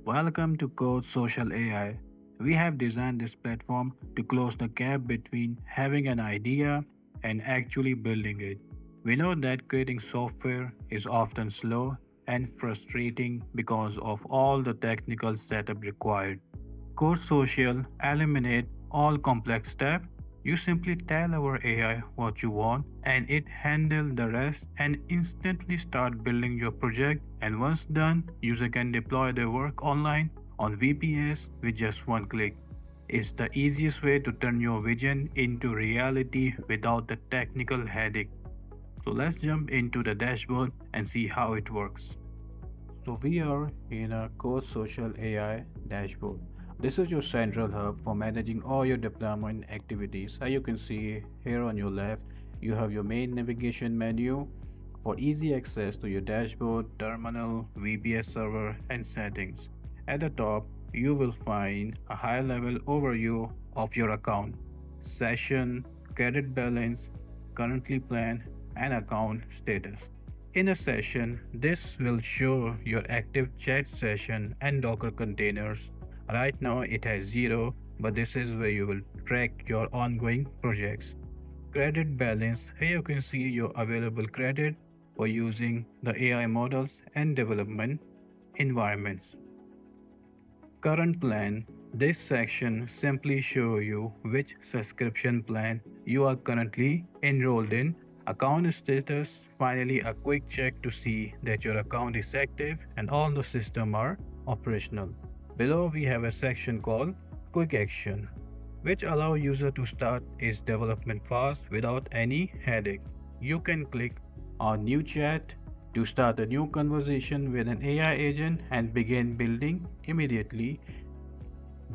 Welcome to CodeSocial AI. We have designed this platform to close the gap between having an idea and actually building it. We know that creating software is often slow and frustrating because of all the technical setup required. CodeSocial eliminate all complex steps. You simply tell our AI what you want and it handle the rest and instantly start building your project, and once done, user can deploy their work online on VPS with just one click. It's the easiest way to turn your vision into reality without the technical headache. So let's jump into the dashboard and see how it works. So we are in a CodeSocial AI dashboard. This is your central hub for managing all your deployment activities. As you can see here on your left, you have your main navigation menu for easy access to your dashboard, terminal, VPS server, and settings. At the top, you will find a high-level overview of your account, session, credit balance, currently planned, and account status. In a session, this will show your active chat session and Docker containers. Right now it has 0, but this is where you will track your ongoing projects. Credit balance. Here you can see your available credit for using the AI models and development environments. Current plan. This section simply shows you which subscription plan you are currently enrolled in. Account status. Finally, a quick check to see that your account is active and all the systems are operational. Below we have a section called Quick Action, which allow user to start its development fast without any headache. You can click on New Chat to start a new conversation with an AI agent and begin building immediately.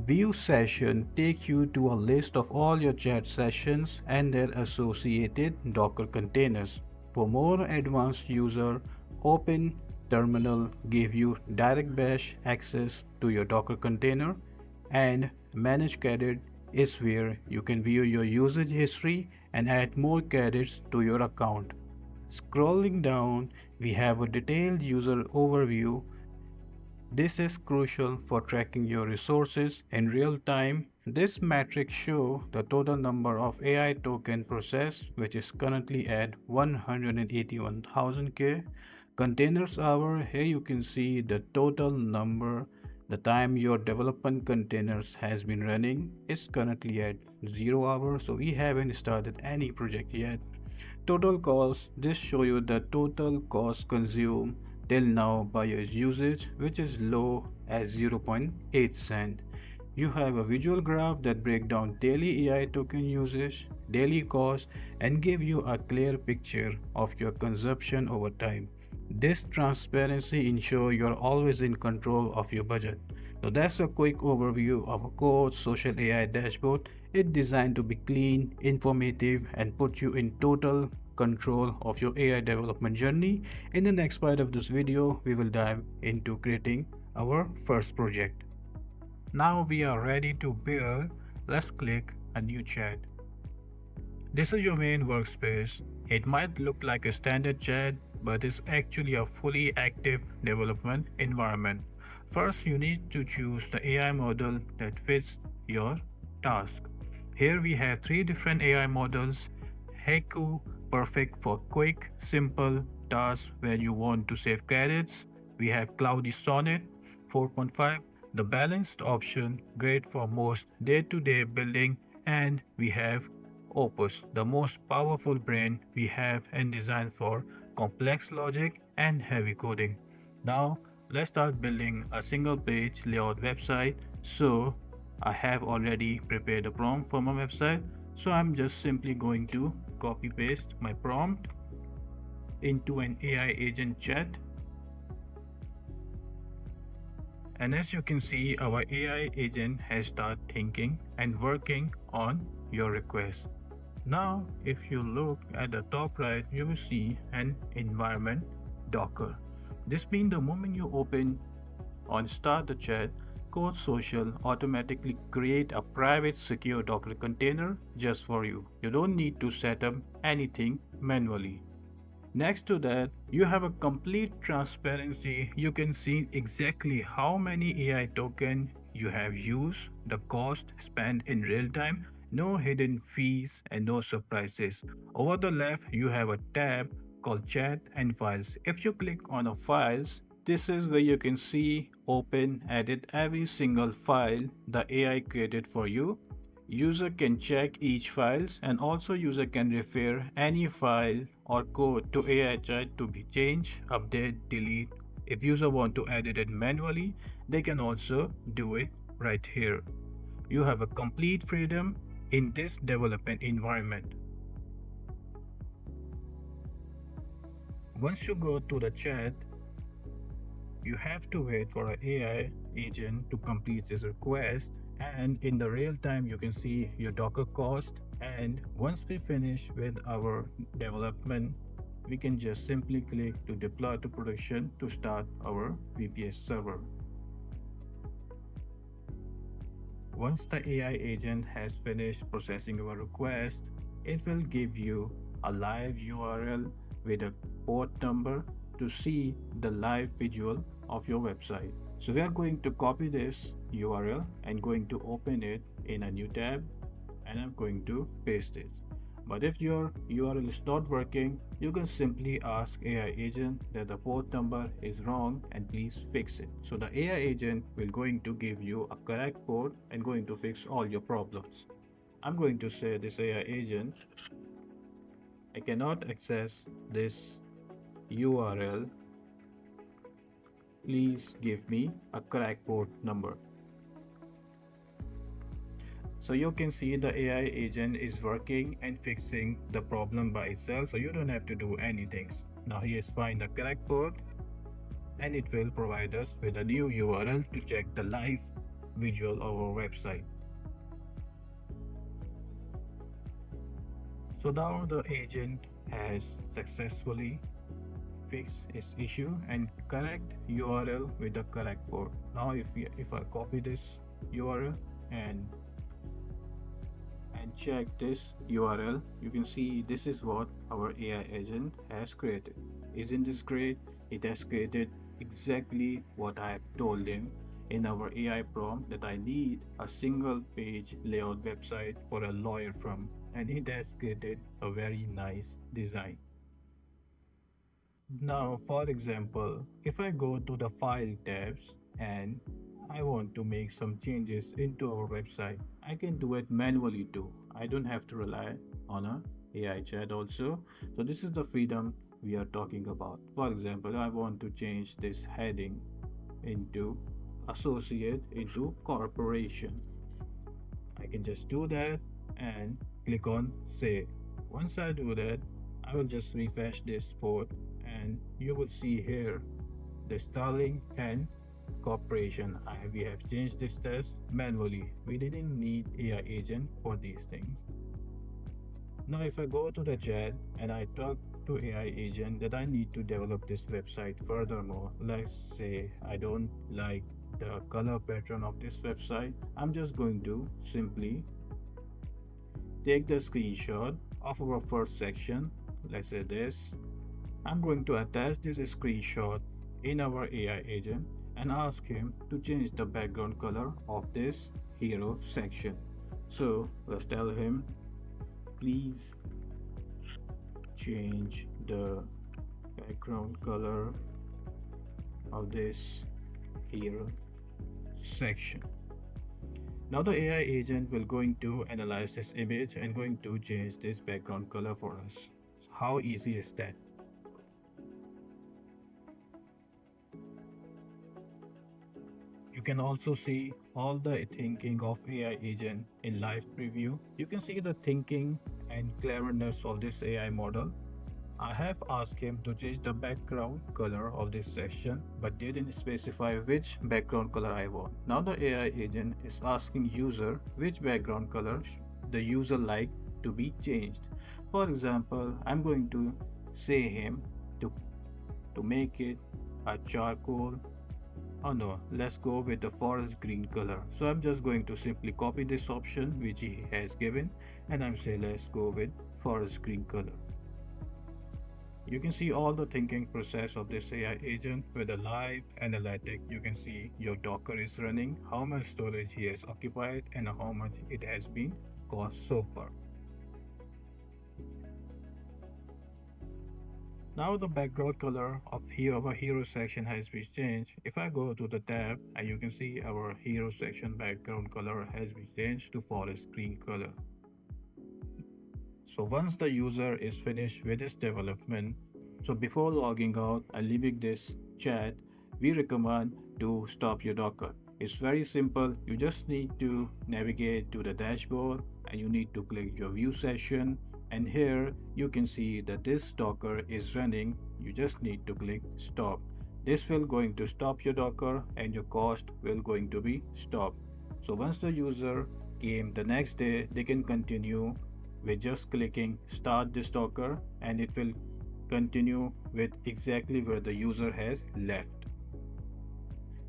View session take you to a list of all your chat sessions and their associated Docker containers. For more advanced user, open terminal give you direct bash access to your Docker container, and manage credit is where you can view your usage history and add more credits to your account. Scrolling down, we have a detailed user overview. This is crucial for tracking your resources in real time. This metric shows the total number of AI token processed, which is currently at 181,000k. Containers hour, here you can see the total number. The time your development containers has been running is currently at 0 hours, so we haven't started any project yet. Total cost, this show you the total cost consumed till now by your usage, which is low as zero point 0.8 cent. You have a visual graph that break down daily AI token usage, daily cost, and give you a clear picture of your consumption over time. This transparency ensures you're always in control of your budget. So that's a quick overview of a CodeSocial AI dashboard. It's designed to be clean, informative, and put you in total control of your AI development journey. In the next part of this video, we will dive into creating our first project. Now we are ready to build. Let's click a new chat. This is your main workspace. It might look like a standard chat, but it's actually a fully active development environment. First, you need to choose the AI model that fits your task. Here we have three different AI models. Haiku, perfect for quick, simple tasks where you want to save credits. We have Cloudy Sonnet 4.5, the balanced option, great for most day-to-day building, and we have Opus, the most powerful brain we have and designed for complex logic and heavy coding. Now, let's start building a single page layout website. So, I have already prepared a prompt for my website. So, I'm just simply going to copy paste my prompt into an AI agent chat. And as you can see, our AI agent has started thinking and working on your request. Now, if you look at the top right, you will see an environment Docker. This means the moment you open on start the chat, CodeSocial automatically create a private secure Docker container just for you. You don't need to set up anything manually. Next to that, you have a complete transparency. You can see exactly how many AI token you have used, the cost spent in real time, no hidden fees and no surprises. Over the left, you have a tab called Chat and Files. If you click on a files, this is where you can see, open, edit every single file the AI created for you. User can check each files and also user can refer any file or code to AI chat to be changed, update, delete. If user want to edit it manually, they can also do it right here. You have a complete freedom in this development environment. Once you go to the chat, you have to wait for an AI agent to complete this request, and in the real time you can see your Docker cost. And once we finish with our development, we can just simply click to deploy to production to start our VPS server. Once the AI agent has finished processing your request, it will give you a live URL with a port number to see the live visual of your website. So we are going to copy this URL and going to open it in a new tab, and I'm going to paste it. But if your URL is not working, you can simply ask AI agent that the port number is wrong and please fix it. So the AI agent will going to give you a correct port and going to fix all your problems. I'm going to say this AI agent, I cannot access this URL. Please give me a correct port number. So you can see the AI agent is working and fixing the problem by itself, so you don't have to do anything. Now here's find the correct port, and it will provide us with a new URL to check the live visual of our website. So now the agent has successfully fixed its issue and correct URL with the correct port. Now if I copy this URL and check this URL, you can see this is what our AI agent has created. Isn't this great? It has created exactly what I have told him in our AI prompt, that I need a single page layout website for a lawyer firm, and it has created a very nice design. Now, for example, if I go to the file tabs and I want to make some changes into our website, I can do it manually too. I don't have to rely on a AI chat also. So this is the freedom we are talking about. For example, I want to change this heading into associate into corporation. I can just do that and click on save. Once I do that, I will just refresh this port and you will see here the styling and corporation. We have changed this test manually. We didn't need AI agent for these things. Now if I go to the chat and I talk to AI agent that I need to develop this website furthermore, let's say I don't like the color pattern of this website, I'm just going to simply take the screenshot of our first section. Let's say this. I'm going to attach this screenshot in our AI agent and ask him to change the background color of this hero section. So let's tell him, please change the background color of this hero section. Now the AI agent will going to analyze this image and going to change this background color for us. How easy is that? You can also see all the thinking of AI agent in live preview. You can see the thinking and cleverness of this AI model. I have asked him to change the background color of this section, but didn't specify which background color I want. Now the AI agent is asking user which background color the user like to be changed. For example, I'm going to say him to make it a charcoal. Oh no, let's go with the forest green color. So I'm just going to simply copy this option which he has given, and I'm saying let's go with forest green color. You can see all the thinking process of this AI agent with a live analytic. You can see your Docker is running, how much storage he has occupied, and how much it has been cost so far. Now the background color of here our hero section has been changed. If I go to the tab and you can see our hero section background color has been changed to forest green color. So once the user is finished with his development, so before logging out and leaving this chat, we recommend to stop your Docker. It's very simple. You just need to navigate to the dashboard and you need to click your view session. And here you can see that this Docker is running. You just need to click stop. This will going to stop your Docker and your cost will going to be stopped. So once the user came the next day, they can continue with just clicking start this Docker and it will continue with exactly where the user has left.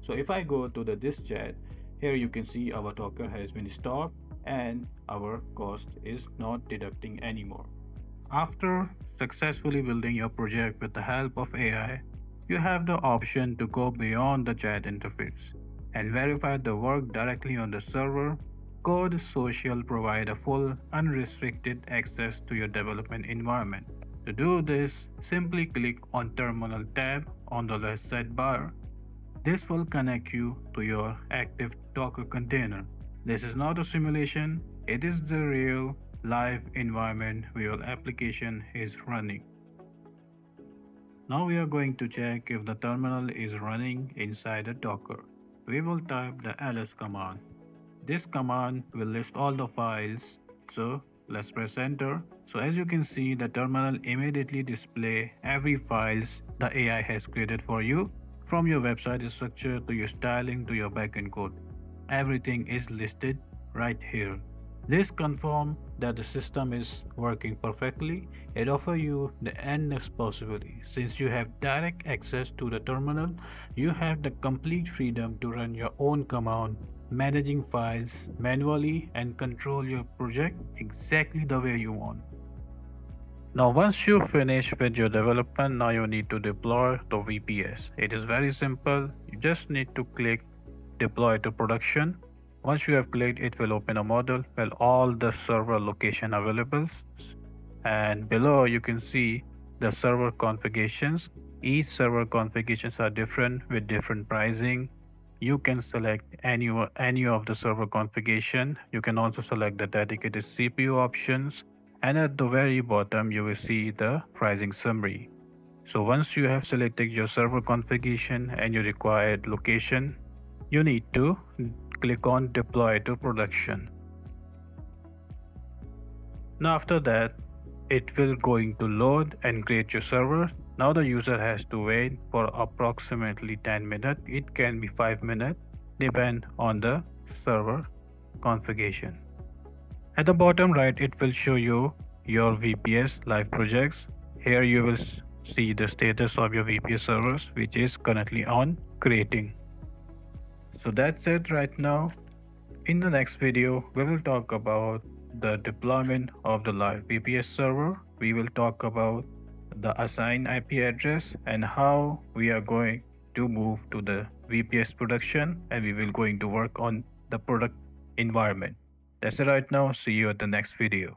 So if I go to the this chat, here you can see our Docker has been stopped and our cost is not deducting anymore. After successfully building your project with the help of AI, you have the option to go beyond the chat interface and verify the work directly on the server. CodeSocial provide a full, unrestricted access to your development environment. To do this, simply click on Terminal tab on the left sidebar. This will connect you to your active Docker container. This is not a simulation, it is the real live environment where your application is running. Now we are going to check if the terminal is running inside a Docker. We will type the ls command. This command will list all the files. So let's press enter. So as you can see, the terminal immediately display every files the AI has created for you, from your website structure to your styling to your backend code. Everything is listed right here. This confirms that the system is working perfectly. It offers you the endless possibility. Since you have direct access to the terminal, you have the complete freedom to run your own command, managing files manually and control your project exactly the way you want. Now once you finish with your development, now you need to deploy the VPS. It is very simple. You just need to click deploy to production. Once you have clicked, it will open a model with all the server location available. And below you can see the server configurations. Each server configurations are different with different pricing. You can select any of the server configuration. You can also select the dedicated CPU options. And at the very bottom, you will see the pricing summary. So once you have selected your server configuration and your required location, you need to click on deploy to production. Now after that, it will going to load and create your server. Now the user has to wait for approximately 10 minutes. It can be 5 minutes, depend on the server configuration. At the bottom right, it will show you your VPS live projects. Here you will see the status of your VPS servers, which is currently on creating. So that's it right now. In the next video, we will talk about the deployment of the live VPS server. We will talk about the assigned IP address and how we are going to move to the VPS production, and we will going to work on the product environment. That's it right now. See you at the next video.